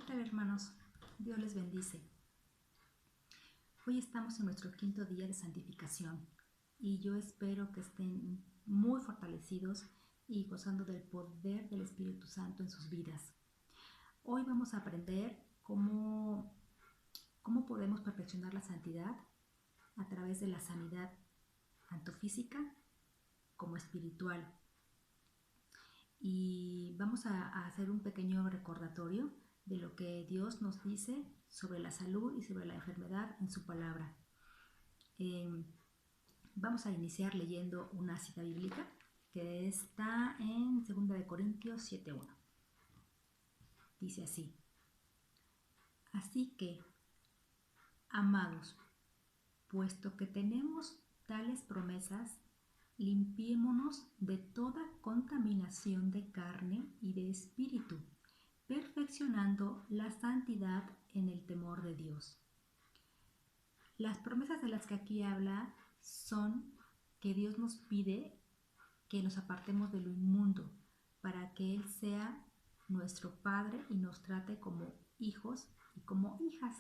¿Qué tal, hermanos? Dios les bendice. Hoy estamos en nuestro 5.º día de santificación y yo espero que estén muy fortalecidos y gozando del poder del Espíritu Santo en sus vidas. Hoy vamos a aprender cómo podemos perfeccionar la santidad a través de la sanidad tanto física como espiritual. Y vamos a hacer un pequeño recordatorio de lo que Dios nos dice sobre la salud y sobre la enfermedad en su palabra. Vamos a iniciar leyendo una cita bíblica que está en 2 Corintios 7:1. Dice así: así que, amados, puesto que tenemos tales promesas, limpiémonos de toda contaminación de carne y de espíritu, perfeccionando la santidad en el temor de Dios. Las promesas de las que aquí habla son que Dios nos pide que nos apartemos de lo inmundo para que Él sea nuestro Padre y nos trate como hijos y como hijas.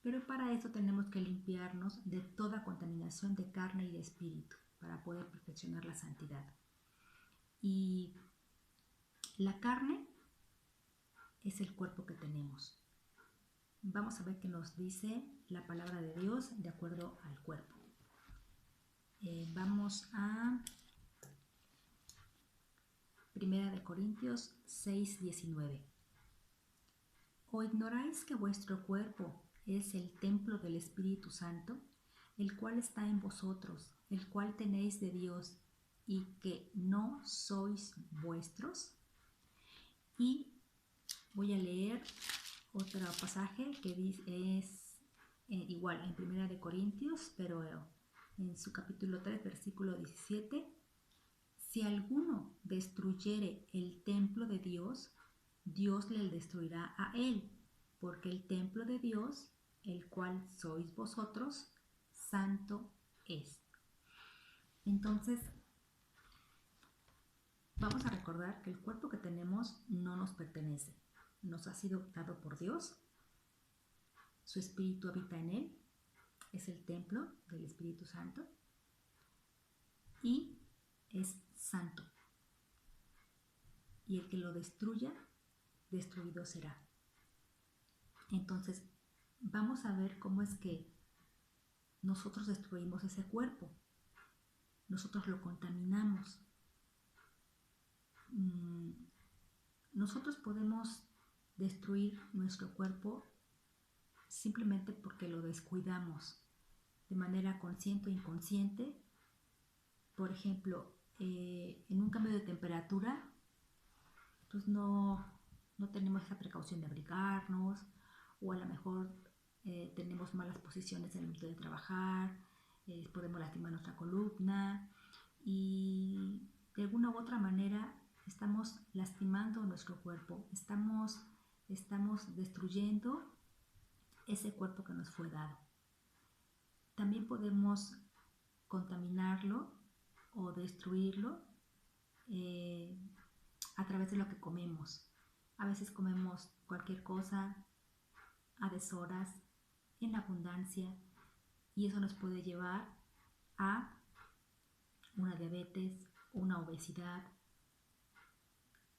Pero para eso tenemos que limpiarnos de toda contaminación de carne y de espíritu para poder perfeccionar la santidad. Y la carne es el cuerpo que tenemos. Vamos a ver qué nos dice la palabra de Dios de acuerdo al cuerpo. Vamos a 1 Corintios 6:19. ¿O ignoráis que vuestro cuerpo es el templo del Espíritu Santo, el cual está en vosotros, el cual tenéis de Dios, y que no sois vuestros? Y voy a leer otro pasaje que es igual en 1 Corintios, pero en su capítulo 3, versículo 17. Si alguno destruyere el templo de Dios, Dios le destruirá a él, porque el templo de Dios, el cual sois vosotros, santo es. Entonces, vamos a recordar que el cuerpo que tenemos no nos pertenece, nos ha sido dado por Dios, su Espíritu habita en él, es el templo del Espíritu Santo y es santo. Y el que lo destruya, destruido será. Entonces, vamos a ver cómo es que nosotros destruimos ese cuerpo. Nosotros lo contaminamos. Nosotros podemos destruir nuestro cuerpo simplemente porque lo descuidamos de manera consciente o inconsciente. Por ejemplo, en un cambio de temperatura, pues no tenemos esa precaución de abrigarnos, o a lo mejor tenemos malas posiciones en el momento de trabajar, podemos lastimar nuestra columna y de alguna u otra manera estamos lastimando nuestro cuerpo, estamos destruyendo ese cuerpo que nos fue dado. También podemos contaminarlo o destruirlo a través de lo que comemos. A veces comemos cualquier cosa a deshoras, en abundancia, y eso nos puede llevar a una diabetes, una obesidad,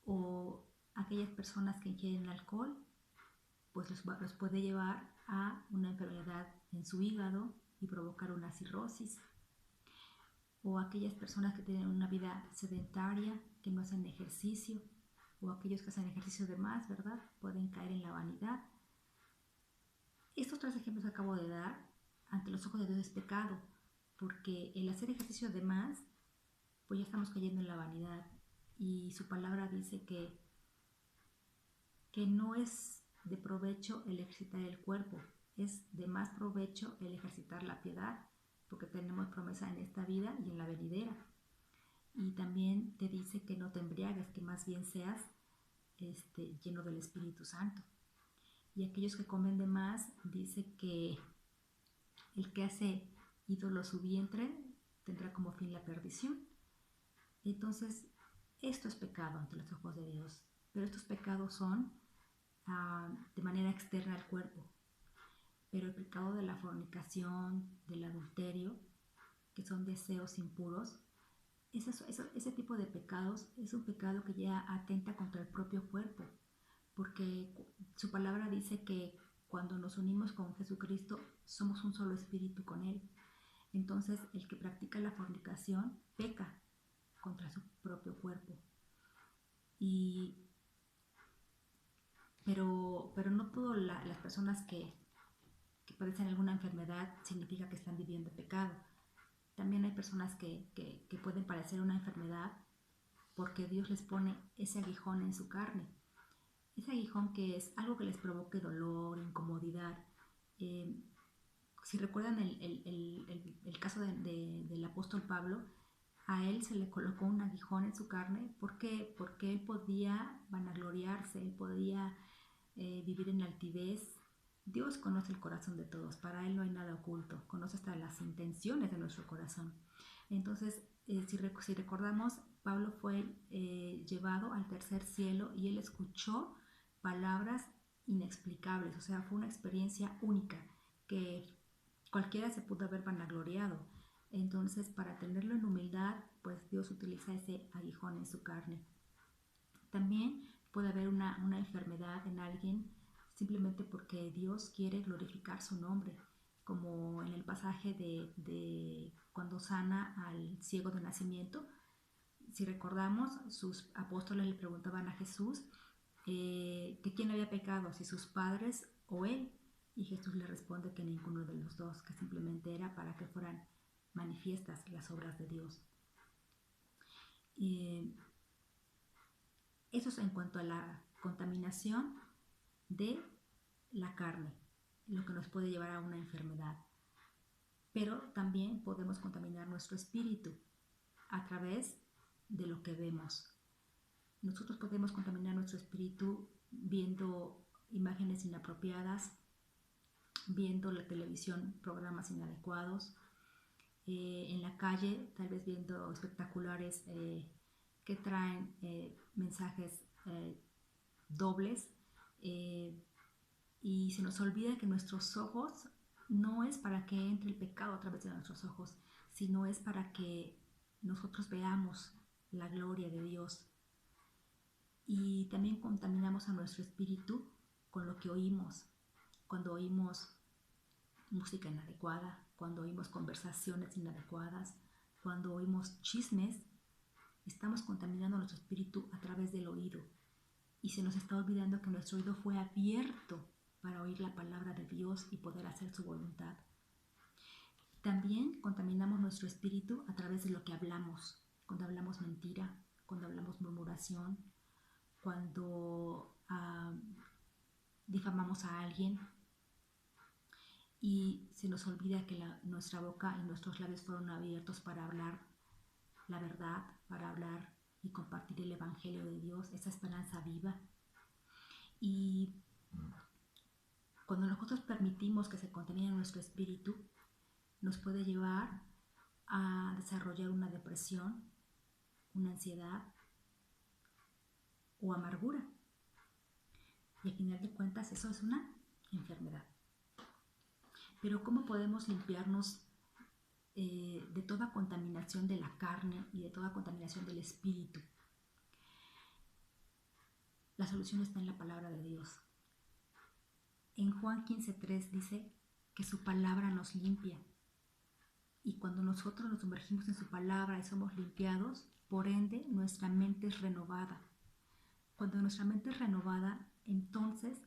o aquellas personas que ingieren alcohol, pues los puede llevar a una enfermedad en su hígado y provocar una cirrosis. O aquellas personas que tienen una vida sedentaria, que no hacen ejercicio, o aquellos que hacen ejercicio de más, ¿verdad? Pueden caer en la vanidad. Estos 3 ejemplos que acabo de dar, ante los ojos de Dios es pecado, porque el hacer ejercicio de más, pues ya estamos cayendo en la vanidad. Y su palabra dice que no es de provecho el ejercitar el cuerpo, es de más provecho el ejercitar la piedad, porque tenemos promesa en esta vida y en la venidera. Y también te dice que no te embriagues, que más bien seas lleno del Espíritu Santo. Y aquellos que comen de más, dice que el que hace ídolo su vientre tendrá como fin la perdición. Entonces, esto es pecado ante los ojos de Dios, pero estos pecados son de manera externa al cuerpo. Pero el pecado de la fornicación, del adulterio, que son deseos impuros, ese tipo de pecados es un pecado que ya atenta contra el propio cuerpo, porque su palabra dice que cuando nos unimos con Jesucristo somos un solo espíritu con Él. Entonces el que practica la fornicación peca contra su propio cuerpo. Pero no todas las personas que padecen alguna enfermedad significa que están viviendo pecado. También hay personas que pueden padecer una enfermedad porque Dios les pone ese aguijón en su carne. Ese aguijón que es algo que les provoque dolor, incomodidad. Si recuerdan el caso del apóstol Pablo, a él se le colocó un aguijón en su carne. ¿Por qué? Porque él podía vanagloriarse, él podía vivir en altivez. Dios conoce el corazón de todos, para Él no hay nada oculto, conoce hasta las intenciones de nuestro corazón. Entonces, si recordamos, Pablo fue llevado al tercer cielo y él escuchó palabras inexplicables, o sea, fue una experiencia única que cualquiera se pudo haber vanagloriado. Entonces, para tenerlo en humildad, pues Dios utiliza ese aguijón en su carne. También puede haber una enfermedad en alguien simplemente porque Dios quiere glorificar su nombre, como en el pasaje de cuando sana al ciego de nacimiento. Si recordamos, sus apóstoles le preguntaban a Jesús que quién había pecado, si sus padres o él, y Jesús le responde que ninguno de los dos, que simplemente era para que fueran manifiestas las obras de Dios. Eso es en cuanto a la contaminación de la carne, lo que nos puede llevar a una enfermedad. Pero también podemos contaminar nuestro espíritu a través de lo que vemos. Nosotros podemos contaminar nuestro espíritu viendo imágenes inapropiadas, viendo la televisión, programas inadecuados, en la calle, tal vez viendo espectaculares que traen mensajes dobles, y se nos olvida que nuestros ojos no es para que entre el pecado a través de nuestros ojos, sino es para que nosotros veamos la gloria de Dios. Y también contaminamos a nuestro espíritu con lo que oímos, cuando oímos música inadecuada, cuando oímos conversaciones inadecuadas, cuando oímos chismes, estamos contaminando nuestro espíritu a través del oído. Y se nos está olvidando que nuestro oído fue abierto para oír la palabra de Dios y poder hacer su voluntad. También contaminamos nuestro espíritu a través de lo que hablamos, cuando hablamos mentira, cuando hablamos murmuración, cuando difamamos a alguien, y se nos olvida que nuestra boca y nuestros labios fueron abiertos para hablar la verdad, para hablar y compartir el Evangelio de Dios, esa esperanza viva. Y cuando nosotros permitimos que se contamine nuestro espíritu, nos puede llevar a desarrollar una depresión, una ansiedad o amargura. Y al final de cuentas eso es una enfermedad. Pero ¿cómo podemos limpiarnos de toda contaminación de la carne y de toda contaminación del espíritu? La solución está en la palabra de Dios. En Juan 15:3 dice que su palabra nos limpia. Y cuando nosotros nos sumergimos en su palabra y somos limpiados, por ende nuestra mente es renovada. Cuando nuestra mente es renovada, entonces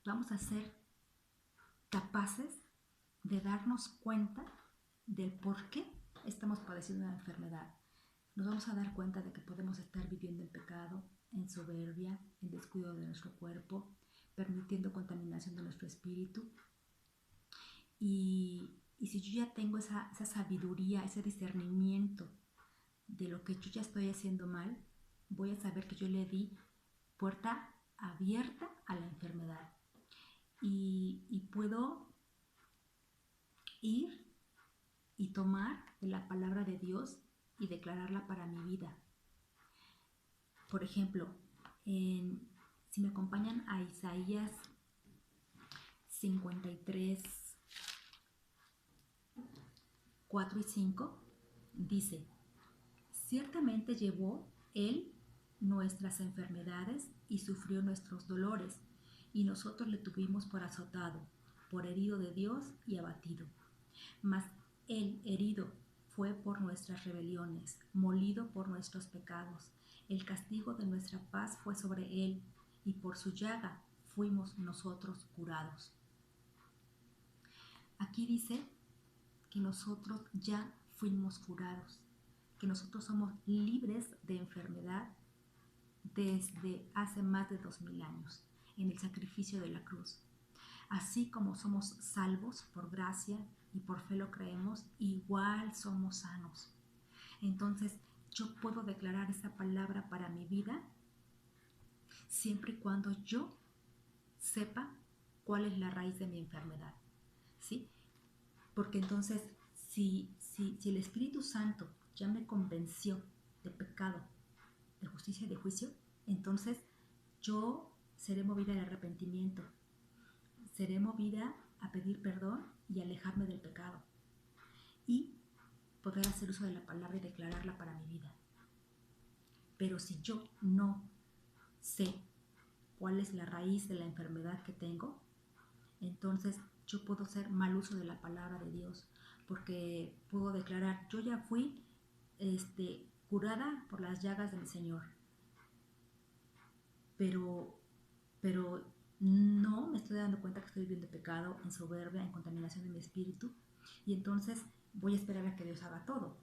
vamos a ser capaces de darnos cuenta del por qué estamos padeciendo una enfermedad. Nos vamos a dar cuenta de que podemos estar viviendo en pecado, en soberbia, en descuido de nuestro cuerpo, permitiendo contaminación de nuestro espíritu. Y si yo ya tengo esa sabiduría, ese discernimiento de lo que yo ya estoy haciendo mal, voy a saber que yo le di puerta abierta a la enfermedad. Y puedo ir y tomar de la palabra de Dios y declararla para mi vida. Por ejemplo, en Si me acompañan a Isaías 53, 4 y 5, dice: ciertamente llevó Él nuestras enfermedades y sufrió nuestros dolores, y nosotros le tuvimos por azotado, por herido de Dios y abatido. Mas Él herido fue por nuestras rebeliones, molido por nuestros pecados. El castigo de nuestra paz fue sobre Él, y por su llaga fuimos nosotros curados. Aquí dice que nosotros ya fuimos curados, que nosotros somos libres de enfermedad desde hace más de 2000 años, en el sacrificio de la cruz. Así como somos salvos por gracia y por fe lo creemos, igual somos sanos. Entonces, yo puedo declarar esa palabra para mi vida siempre y cuando yo sepa cuál es la raíz de mi enfermedad, ¿sí? Porque entonces, si el Espíritu Santo ya me convenció de pecado, de justicia y de juicio, entonces yo seré movida al arrepentimiento, seré movida a pedir perdón y alejarme del pecado y poder hacer uso de la palabra y declararla para mi vida. Pero si yo no sé cuál es la raíz de la enfermedad que tengo, entonces yo puedo hacer mal uso de la palabra de Dios, porque puedo declarar: yo ya fui curada por las llagas de mi Señor, pero no me estoy dando cuenta que estoy viviendo pecado, en soberbia, en contaminación de mi espíritu, y entonces voy a esperar a que Dios haga todo.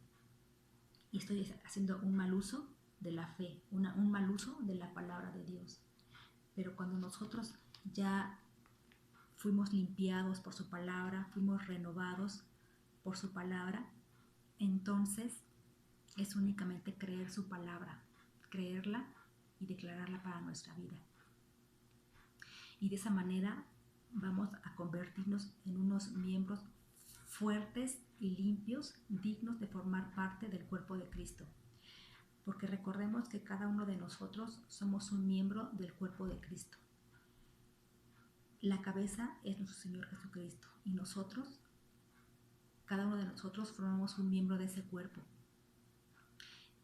Y estoy haciendo un mal uso de la fe, un mal uso de la palabra de Dios. Pero cuando nosotros ya fuimos limpiados por su palabra, fuimos renovados por su palabra, entonces es únicamente creer su palabra, creerla y declararla para nuestra vida. Y de esa manera vamos a convertirnos en unos miembros fuertes y limpios, dignos de formar parte del cuerpo de Cristo. Porque recordemos que cada uno de nosotros somos un miembro del cuerpo de Cristo. La cabeza es nuestro Señor Jesucristo y nosotros, cada uno de nosotros, formamos un miembro de ese cuerpo.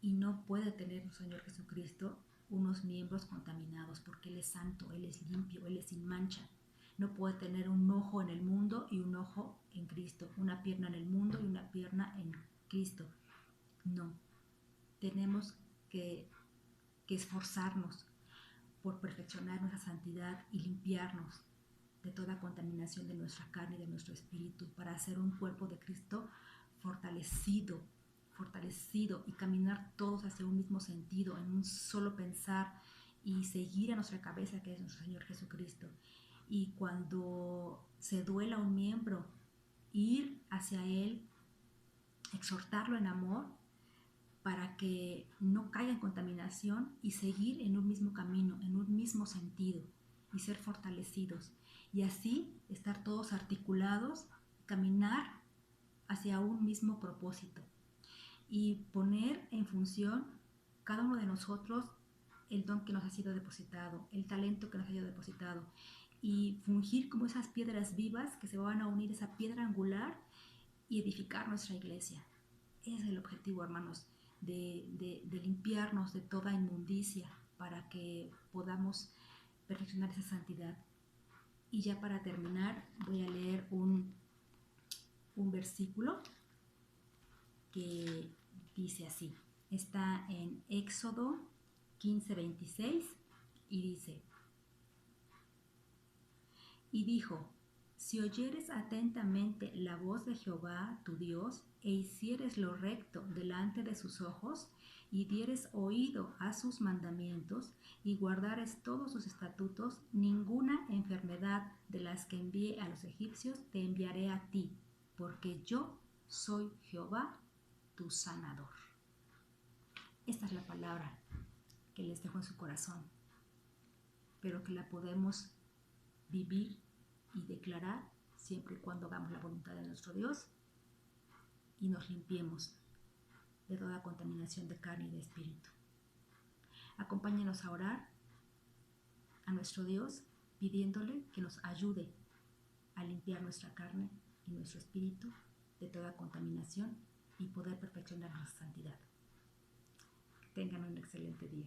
Y no puede tener nuestro Señor Jesucristo unos miembros contaminados, porque Él es santo, Él es limpio, Él es sin mancha. No puede tener un ojo en el mundo y un ojo en Cristo, una pierna en el mundo y una pierna en Cristo. No, tenemos que esforzarnos por perfeccionar nuestra santidad y limpiarnos de toda contaminación de nuestra carne y de nuestro espíritu, para hacer un cuerpo de Cristo fortalecido y caminar todos hacia un mismo sentido, en un solo pensar y seguir a nuestra cabeza, que es nuestro Señor Jesucristo. Y cuando se duela un miembro, ir hacia Él, exhortarlo en amor para que no caiga en contaminación y seguir en un mismo camino, en un mismo sentido y ser fortalecidos. Y así estar todos articulados, caminar hacia un mismo propósito y poner en función cada uno de nosotros el don que nos ha sido depositado, el talento que nos ha sido depositado, y fungir como esas piedras vivas que se van a unir a esa piedra angular y edificar nuestra iglesia. Ese es el objetivo, hermanos, de limpiarnos de toda inmundicia para que podamos perfeccionar esa santidad. Y ya para terminar voy a leer un versículo que dice así. Está en Éxodo 15:26 y dice: y dijo: si oyeres atentamente la voz de Jehová tu Dios, e hicieres lo recto delante de sus ojos, y dieres oído a sus mandamientos, y guardares todos sus estatutos, ninguna enfermedad de las que envié a los egipcios te enviaré a ti, porque yo soy Jehová tu sanador. Esta es la palabra que les dejo en su corazón, pero que la podemos vivir y declarar siempre y cuando hagamos la voluntad de nuestro Dios y nos limpiemos de toda contaminación de carne y de espíritu. Acompáñenos a orar a nuestro nuestro Dios, pidiéndole que nos ayude a limpiar nuestra carne y nuestro espíritu de toda contaminación y poder perfeccionar nuestra santidad. Que tengan un excelente día.